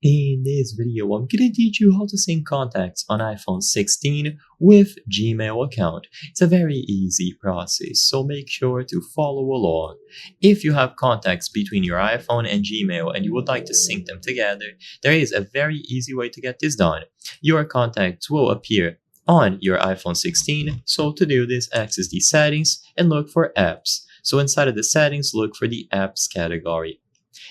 In this video, I'm gonna teach you how to sync contacts on iPhone 16 with Gmail account. It's a very easy process, so make sure to follow along. If you have contacts between your iPhone and Gmail and you would like to sync them together, there is a very easy way to get this done. Your contacts will appear on your iPhone 16, so to do this, access the settings and look for apps. So inside of the settings, look for the apps category.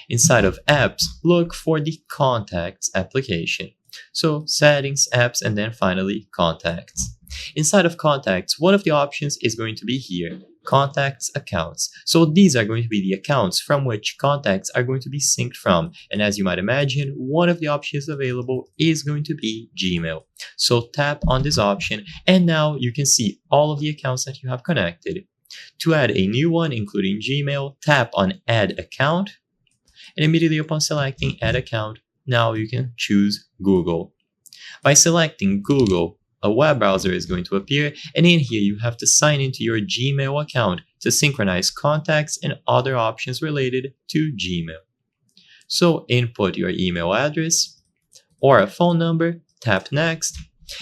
Inside of apps, look for the contacts application. So settings, apps, and then finally contacts. Inside of contacts, one of the options is going to be here, contacts accounts. So these are going to be the accounts from which contacts are going to be synced from. And as you might imagine, one of the options available is going to be Gmail. So tap on this option and now you can see all of the accounts that you have connected. To add a new one, including Gmail, tap on add account. And immediately upon selecting add account, now you can choose Google. By selecting Google, a web browser is going to appear, and in here you have to sign into your Gmail account to synchronize contacts and other options related to Gmail. So input your email address or a phone number, tap next,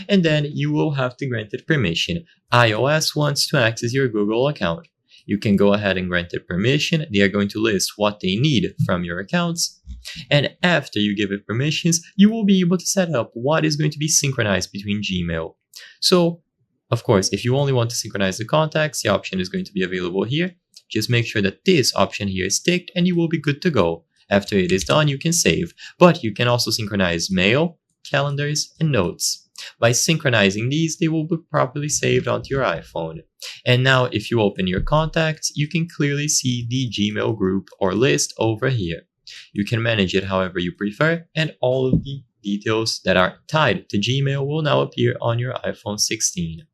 and then you will have to grant it permission. iOS wants to access your Google account. You can go ahead and grant it permission. They are going to list what they need from your accounts. And after you give it permissions, you will be able to set up what is going to be synchronized between Gmail. So, of course, if you only want to synchronize the contacts, the option is going to be available here. Just make sure that this option here is ticked and you will be good to go. After it is done, you can save. But you can also synchronize mail, calendars, and notes. By synchronizing these, they will be properly saved onto your iPhone. And now if you open your contacts, you can clearly see the Gmail group or list over here. You can manage it however you prefer, and all of the details that are tied to Gmail will now appear on your iPhone 16.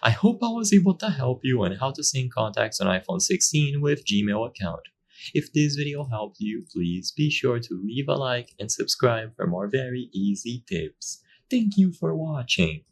I hope I was able to help you on how to sync contacts on iPhone 16 with Gmail account. If this video helped you, please be sure to leave a like and subscribe for more very easy tips. Thank you for watching.